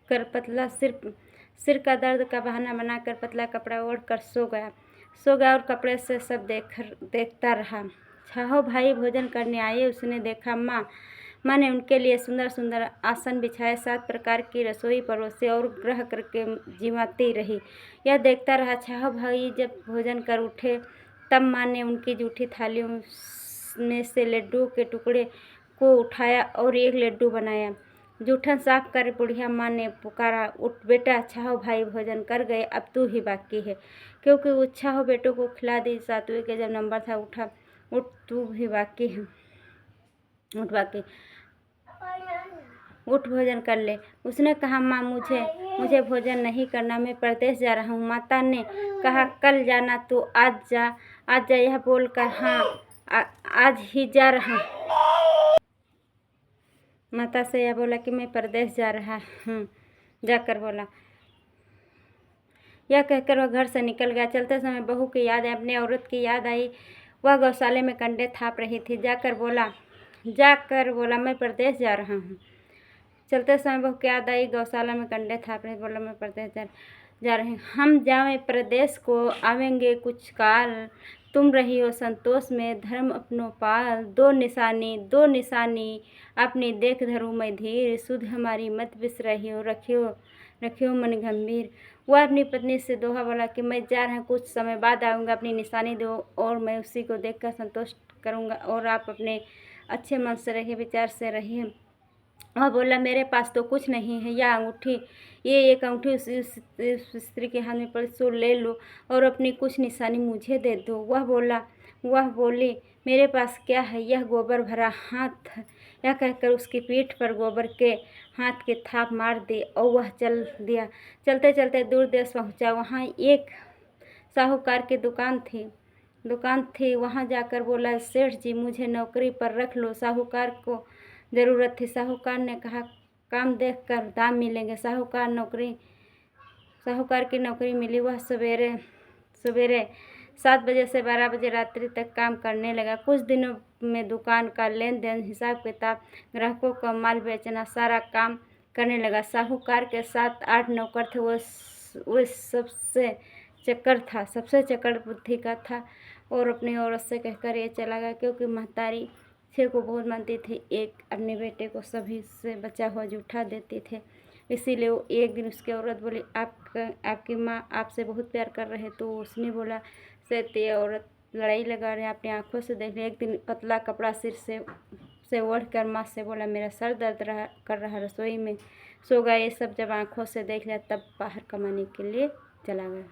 कर पतला सिर का दर्द का बहाना बनाकर पतला कपड़ा ओढ़कर सो गया और कपड़े से सब देखता रहा। छाहो भाई भोजन करने आए। उसने देखा माँ ने उनके लिए सुंदर सुंदर आसन बिछाए, 7 प्रकार की रसोई परोसे और ग्रह करके जिमाती रही। यह देखता रहा। छाहो भाई जब भोजन कर उठे तब माँ ने उनकी जूठी थालियों में से लड्डू के टुकड़े को उठाया और एक लड्डू बनाया। जूठन साफ कर बुढ़िया माँ ने पुकारा, उठ बेटा, छाहो भाई भोजन कर गए, अब तू ही बाकी है। क्योंकि वो छाहो बेटों को खिला दी। 7वें के जब नंबर था, उठ तू भी बाकी है, उठ भोजन कर ले। उसने कहा, माँ मुझे भोजन नहीं करना, मैं परदेश जा रहा हूँ। माता ने कहा, कल जाना तो आज जा यह बोलकर हाँ आज ही जा रहा। माता से यह बोला कि मैं परदेश जा रहा हूँ, जाकर बोला। यह कहकर वह घर से निकल गया। चलते समय बहू की याद आई, अपनी औरत की याद आई। वह गौशाले में कंडे थाप रही थी। जाकर बोला मैं परदेश जा रहा हूँ। चलते समय बहू की याद आई, गौशाला में कंडे थाप रही, बोला मैं परदेश जा रहे हैं। हम जावें परदेश को, आवेंगे कुछ काल, तुम रही हो संतोष में, धर्म अपनो पाल। दो निशानी अपनी देख धरूं मैं धीर, सुध हमारी मत बिसरही हो, रखियो मन गंभीर। वह अपनी पत्नी से दोहा बोला कि मैं जा रहा हूँ, कुछ समय बाद आऊँगा, अपनी निशानी दो और मैं उसी को देखकर संतोष करूँगा, और आप अपने अच्छे मन से रहिए, विचार से रहिए। वह बोला, मेरे पास तो कुछ नहीं है, ये एक अंगूठी उस स्त्री के हाथ में पड़ी, सो ले लो और अपनी कुछ निशानी मुझे दे दो। वह बोली, मेरे पास क्या है, यह गोबर भरा हाथ। यह कहकर उसकी पीठ पर गोबर के हाथ की थाप मार दी और वह चल दिया। चलते चलते दूर देश पहुँचा। वहाँ एक साहूकार की दुकान थी। वहाँ जाकर बोला, सेठ जी मुझे नौकरी पर रख लो, साहूकार को ज़रूरत थी। साहूकार ने कहा, काम देख कर दाम मिलेंगे। साहूकार की नौकरी मिली। वह सवेरे 7 बजे से 12 बजे रात्रि तक काम करने लगा। कुछ दिनों में दुकान का लेन देन, हिसाब किताब, ग्राहकों का माल बेचना, सारा काम करने लगा। साहूकार के 7-8 नौकर थे। वो सबसे चक्कर बुद्धि का था और अपनी औरत से कहकर ये चला गया, क्योंकि महतारी शेर को बहुत मानती थी। एक अपने बेटे को सभी से बचा हुआ जूठा देती थे। इसीलिए वो एक दिन उसकी औरत बोली, आपकी माँ आपसे बहुत प्यार कर रहे। तो उसने बोला, ये औरत लड़ाई लगा रहे, अपनी आंखों से देख रहे। एक दिन पतला कपड़ा सिर से ओढ़ कर माँ से बोला, मेरा सर दर्द कर रहा, रसोई में सो गया। ये सब जब आंखों से देख लिया तब बाहर कमाने के लिए चला गया।